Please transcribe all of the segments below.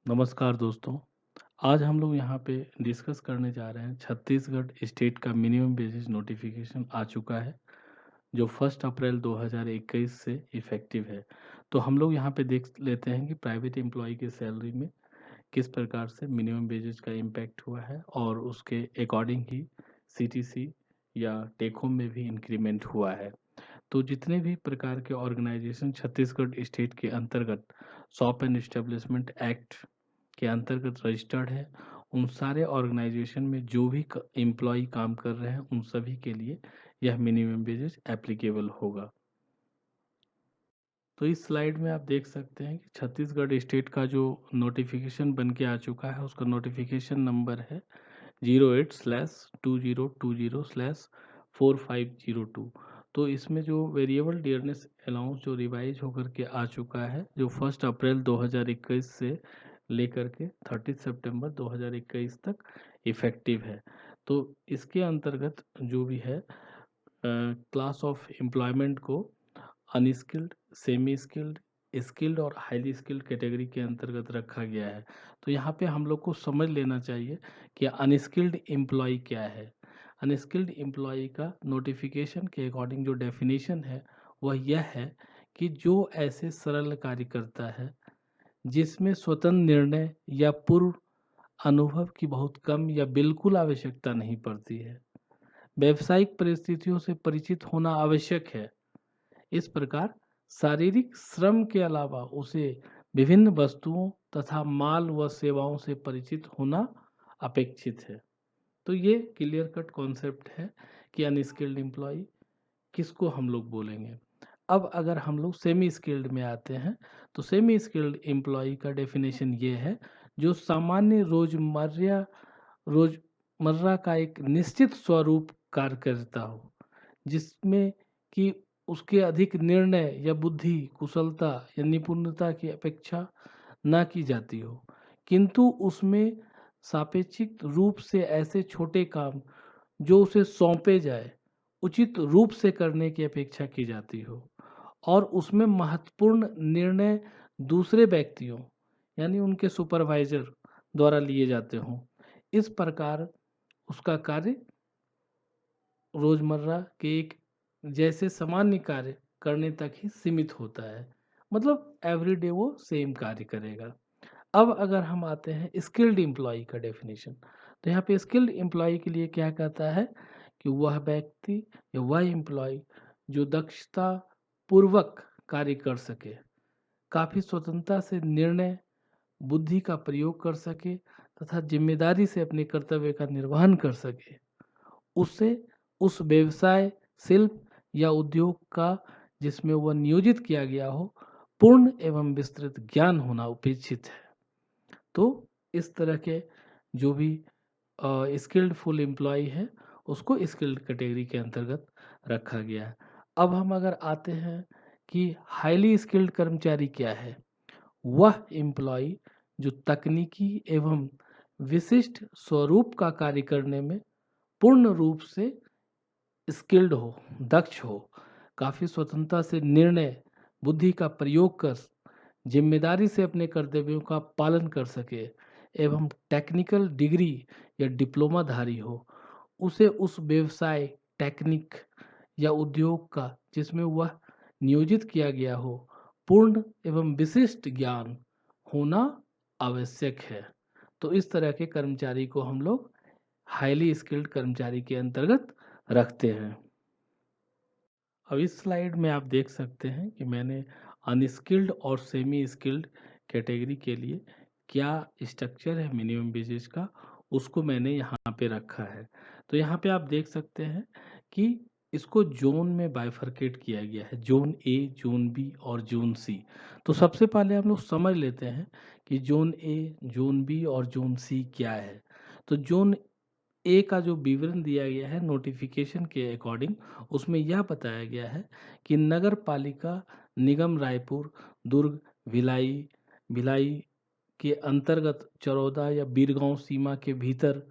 नमस्कार दोस्तों। आज हम लोग यहाँ पे डिस्कस करने जा रहे हैं छत्तीसगढ़ स्टेट का मिनिमम वेजेस नोटिफिकेशन आ चुका है जो 1 अप्रैल 2021 से इफ़ेक्टिव है। तो हम लोग यहाँ पे देख लेते हैं कि प्राइवेट एम्प्लॉय की सैलरी में किस प्रकार से मिनिमम वेजेस का इम्पैक्ट हुआ है और उसके अकॉर्डिंग ही सीटीसी या टेक होम में भी इंक्रीमेंट हुआ है। तो जितने भी प्रकार के ऑर्गेनाइजेशन छत्तीसगढ़ स्टेट के अंतर्गत शॉप एंड एस्टेब्लिशमेंट एक्ट के अंतर्गत रजिस्टर्ड है, उन सारे ऑर्गेनाइजेशन में जो भी एम्प्लॉय काम कर रहे हैं उन सभी के लिए यह मिनिमम वेजेस एप्लीकेबल होगा। तो इस स्लाइड में आप देख सकते हैं कि छत्तीसगढ़ स्टेट का जो नोटिफिकेशन बन के आ चुका है उसका नोटिफिकेशन नंबर है 08/2020/4502। तो इसमें जो वेरिएबल डियरनेस अलाउंस जो रिवाइज होकर के आ चुका है जो 1 अप्रैल 2021 से लेकर के 30 सितंबर 2021 तक इफ़ेक्टिव है। तो इसके अंतर्गत जो भी है क्लास ऑफ एम्प्लॉयमेंट को अनस्किल्ड, सेमी स्किल्ड, स्किल्ड और हाईली स्किल्ड कैटेगरी के अंतर्गत रखा गया है। तो यहाँ पे हम लोग को समझ लेना चाहिए कि अनस्किल्ड एम्प्लॉय क्या है। अनस्किल्ड एम्प्लॉय का नोटिफिकेशन के अकॉर्डिंग जो डेफिनेशन है वह यह है कि जो ऐसे सरल कार्य करता है जिसमें स्वतंत्र निर्णय या पूर्व अनुभव की बहुत कम या बिल्कुल आवश्यकता नहीं पड़ती है, व्यावसायिक परिस्थितियों से परिचित होना आवश्यक है। इस प्रकार शारीरिक श्रम के अलावा उसे विभिन्न वस्तुओं तथा माल व सेवाओं से परिचित होना अपेक्षित है। तो ये क्लियर कट कॉन्सेप्ट है कि अनस्किल्ड एम्प्लॉय किसको हम लोग बोलेंगे। अब अगर हम लोग सेमी स्किल्ड में आते हैं तो सेमी स्किल्ड एम्प्लॉय का डेफिनेशन ये है जो सामान्य रोजमर्रा का एक निश्चित स्वरूप कार्य करता हो जिसमें कि उसके अधिक निर्णय या बुद्धि कुशलता या निपुणता की अपेक्षा ना की जाती हो, किंतु उसमें सापेक्षिक रूप से ऐसे छोटे काम जो उसे सौंपे जाए उचित रूप से करने की अपेक्षा की जाती हो और उसमें महत्वपूर्ण निर्णय दूसरे व्यक्तियों यानी उनके सुपरवाइजर द्वारा लिए जाते हों। इस प्रकार उसका कार्य रोजमर्रा के एक जैसे सामान्य कार्य करने तक ही सीमित होता है, मतलब एवरीडे वो सेम कार्य करेगा। अब अगर हम आते हैं स्किल्ड एम्प्लॉय का डेफिनेशन, तो यहाँ पे स्किल्ड एम्प्लॉय के लिए क्या कहता है कि वह व्यक्ति या वह एम्प्लॉय जो दक्षता पूर्वक कार्य कर सके, काफ़ी स्वतंत्रता से निर्णय बुद्धि का प्रयोग कर सके तथा जिम्मेदारी से अपने कर्तव्य का निर्वहन कर सके, उसे उस व्यवसाय, शिल्प या उद्योग का जिसमें वह नियोजित किया गया हो, पूर्ण एवं विस्तृत ज्ञान होना अपेक्षित है। तो इस तरह के जो भी स्किल्ड फुल एम्प्लॉय है, उसको स्किल्ड कैटेगरी के अंतर्गत रखा गया है। अब हम अगर आते हैं कि हाईली स्किल्ड कर्मचारी क्या है? वह एम्प्लॉय जो तकनीकी एवं विशिष्ट स्वरूप का कार्य करने में पूर्ण रूप से स्किल्ड हो, दक्ष हो, काफ़ी स्वतंत्रता से निर्णय बुद्धि का प्रयोग कर जिम्मेदारी से अपने कर्तव्यों का पालन कर सके एवं टेक्निकल डिग्री या डिप्लोमाधारी हो, उसे उस व्यवसाय, टेक्निक या उद्योग का जिसमें वह नियोजित किया गया हो, पूर्ण एवं विशिष्ट ज्ञान होना आवश्यक है। तो इस तरह के कर्मचारी को हम लोग हाईली स्किल्ड कर्मचारी के अंतर्गत रखते हैं। अब इस स्लाइड में आप देख सकते हैं कि मैंने अनस्किल्ड और सेमी स्किल्ड कैटेगरी के लिए क्या स्ट्रक्चर है मिनिमम वेजेस का, उसको मैंने यहाँ पे रखा है। तो यहाँ पे आप देख सकते हैं कि इसको जोन में बाइफरकेट किया गया है, जोन ए, जोन बी और जोन सी। तो सबसे पहले हम लोग समझ लेते हैं कि जोन ए, जोन बी और जोन सी क्या है। तो जोन ए का जो विवरण दिया गया है नोटिफिकेशन के अकॉर्डिंग, उसमें यह बताया गया है कि नगर पालिका निगम रायपुर, दुर्ग, भिलाई भिलाई के अंतर्गत चरौदा या बीरगांव सीमा के भीतर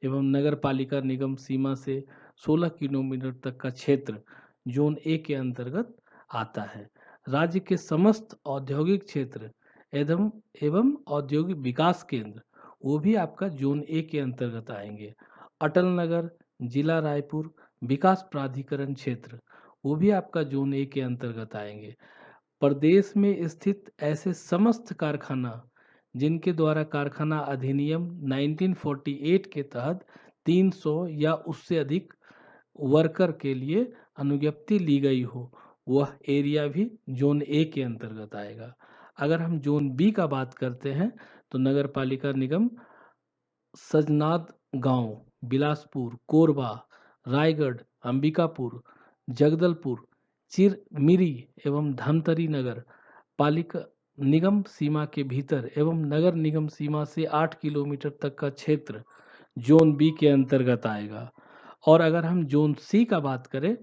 एवं नगर पालिका निगम सीमा से 16 किलोमीटर तक का क्षेत्र जोन ए के अंतर्गत आता है। राज्य के समस्त औद्योगिक क्षेत्र एवं एवं औद्योगिक विकास केंद्र, वो भी आपका जोन ए के अंतर्गत आएंगे। अटल नगर, जिला रायपुर विकास प्राधिकरण क्षेत्र, वो भी आपका जोन ए के अंतर्गत आएंगे। प्रदेश में स्थित ऐसे समस्त कारखाना जिनके द्वारा कारखाना अधिनियम 1948 के तहत 300 या उससे अधिक वर्कर के लिए अनुज्ञप्ति ली गई हो, वह एरिया भी जोन ए के अंतर्गत आएगा। अगर हम जोन बी का बात करते हैं तो नगर पालिका निगम सजनाद गांव, बिलासपुर, कोरबा, रायगढ़, अंबिकापुर, जगदलपुर, चिरमिरी एवं धमतरी नगर पालिका निगम सीमा के भीतर एवं नगर निगम सीमा से 8 किलोमीटर तक का क्षेत्र जोन बी के अंतर्गत आएगा। और अगर हम जोन सी का बात करें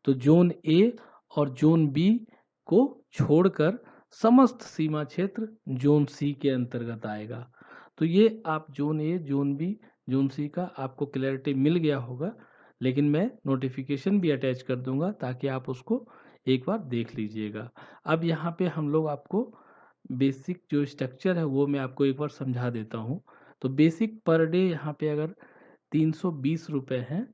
तो जोन ए और जोन बी को छोड़कर समस्त सीमा क्षेत्र जोन सी के अंतर्गत आएगा। तो ये आप zone A, zone B, zone C का आपको क्लैरिटी मिल गया होगा, लेकिन मैं नोटिफिकेशन भी अटैच कर दूंगा ताकि आप उसको एक बार देख लीजिएगा। अब यहाँ पे हम लोग आपको बेसिक जो स्ट्रक्चर है वो मैं आपको एक बार समझा देता हूँ। तो बेसिक पर डे यहाँ पे अगर 320 रुपये हैं,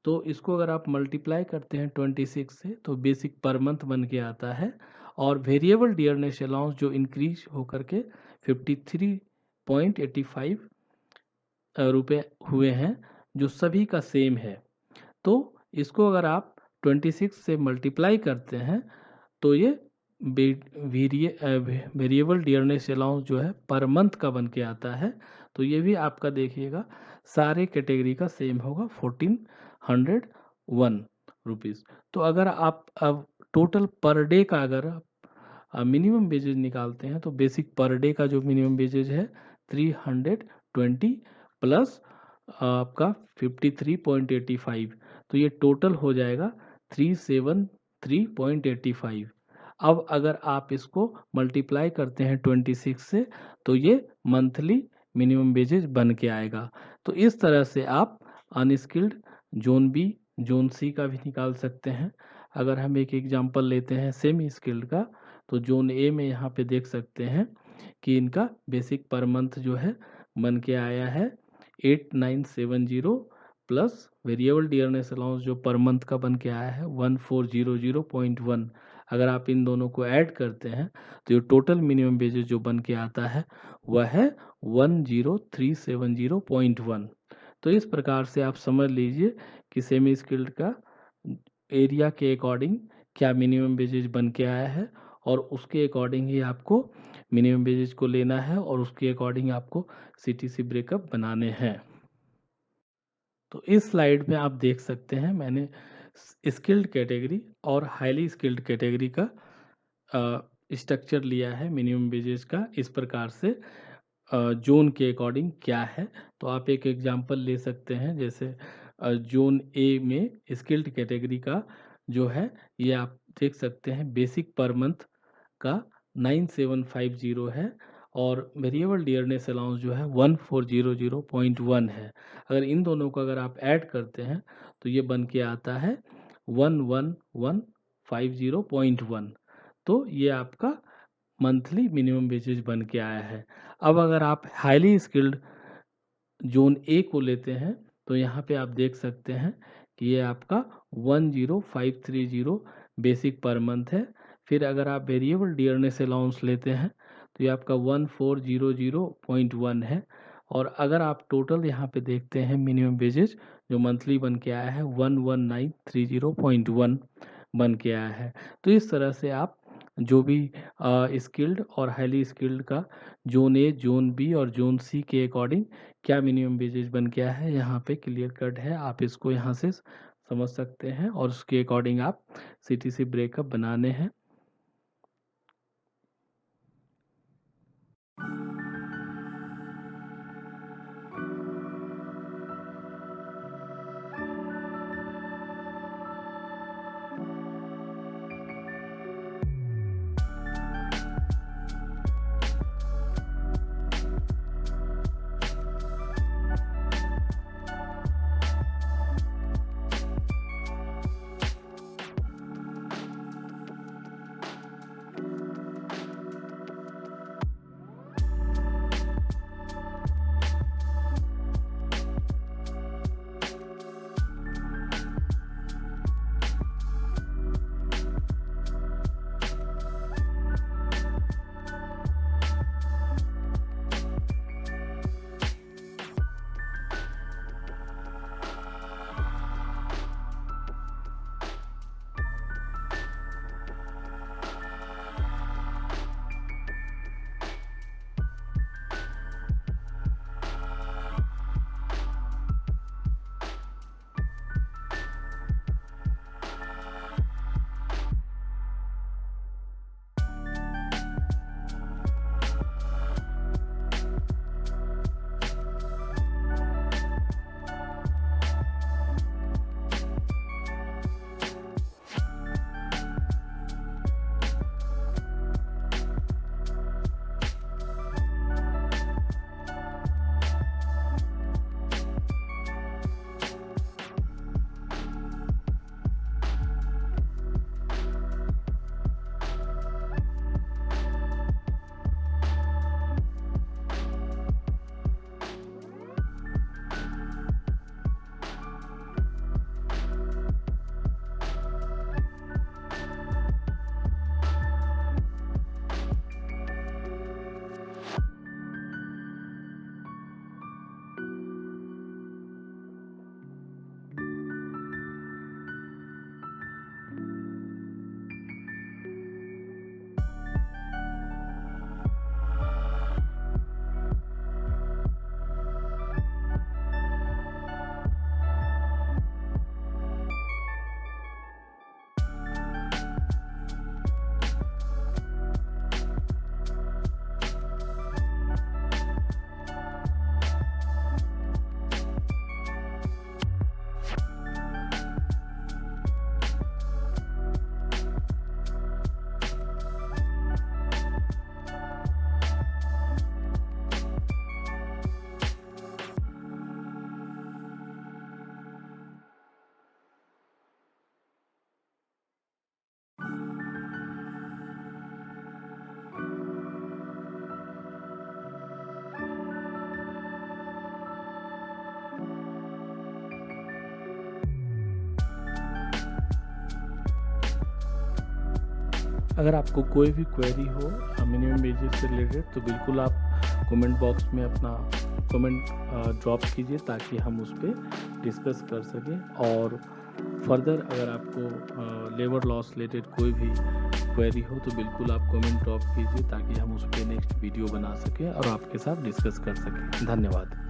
तो इसको अगर आप मल्टीप्लाई करते हैं 26 से तो बेसिक पर मंथ बन के आता है। और वेरिएबल डियरनेस अलाउंस जो इंक्रीज होकर के 53.85 रुपये हुए हैं, जो सभी का सेम है। तो इसको अगर आप 26 से मल्टीप्लाई करते हैं तो ये वेरिएबल डियरनेस अलाउंस जो है पर मंथ का बन के आता है। तो ये भी आपका देखिएगा सारे कैटेगरी का सेम होगा 1401 रुपीज़। तो अगर आप अब टोटल पर डे का अगर मिनिमम वेजेज निकालते हैं तो बेसिक पर डे का जो मिनिमम वेजेज है 320 प्लस आपका 53.85, तो ये टोटल हो जाएगा 373.85। अब अगर आप इसको मल्टीप्लाई करते हैं 26 से तो ये मंथली मिनिमम वेजेज बन के आएगा। तो इस तरह से आप unskilled zone B, zone C का भी निकाल सकते हैं। अगर हम एक एग्जांपल लेते हैं सेमी स्किल्ड का, तो जोन ए में यहाँ पे देख सकते हैं कि इनका बेसिक पर मंथ जो है बन के आया है 8970 प्लस वेरिएबल डियरनेस अलाउंस जो पर मंथ का बन के आया है 1400.1। अगर आप इन दोनों को ऐड करते हैं तो ये टोटल मिनिमम वेजेज जो बन के आता है वह है 10370.1। तो इस प्रकार से आप समझ लीजिए कि सेमी स्किल्ड का एरिया के अकॉर्डिंग क्या मिनिमम वेजेज बन के आया है, और उसके अकॉर्डिंग ही आपको मिनिमम वेजेज को लेना है और उसके अकॉर्डिंग आपको सीटीसी ब्रेकअप बनाने हैं। तो इस स्लाइड में आप देख सकते हैं मैंने स्किल्ड कैटेगरी और हाईली स्किल्ड कैटेगरी का स्ट्रक्चर लिया है मिनिमम वेजेस का। इस प्रकार से जोन के अकॉर्डिंग क्या है, तो आप एक एग्जांपल ले सकते हैं। जैसे जोन ए में स्किल्ड कैटेगरी का जो है ये आप देख सकते हैं बेसिक पर मंथ का 9750 है और वेरिएबल डियरनेस अलाउंस जो है 1400.1 है। अगर इन दोनों को अगर आप ऐड करते हैं तो ये बन के आता है 11150.1। तो ये आपका मंथली मिनिमम वेजेज बन के आया है। अब अगर आप हाईली स्किल्ड जोन ए को लेते हैं तो यहाँ पे आप देख सकते हैं कि ये आपका 10530 बेसिक पर मंथ है। फिर अगर आप वेरिएबल डियरनेस अलाउंस लेते हैं तो ये आपका 1400.1 है। और अगर आप टोटल यहाँ पे देखते हैं मिनिमम वेजेज जो मंथली बन के आया है 11930.1 बन के आया है। तो इस तरह से आप जो भी स्किल्ड और हाईली स्किल्ड का जोन ए, जोन बी और जोन सी के अकॉर्डिंग क्या मिनिमम वेजेज बन गया है यहाँ पे क्लियर कट है। आप इसको यहाँ से समझ सकते हैं और उसके अकॉर्डिंग आप सीटीसी ब्रेकअप बनाने हैं। अगर आपको कोई भी क्वेरी हो मिनिमम वेजेस से रिलेटेड तो बिल्कुल आप कमेंट बॉक्स में अपना कमेंट ड्रॉप कीजिए ताकि हम उस पर डिस्कस कर सकें। और फर्दर अगर आपको लेबर लॉस रिलेटेड कोई भी क्वेरी हो तो बिल्कुल आप कमेंट ड्रॉप कीजिए ताकि हम उस पर नेक्स्ट वीडियो बना सकें और आपके साथ डिस्कस कर सकें। धन्यवाद।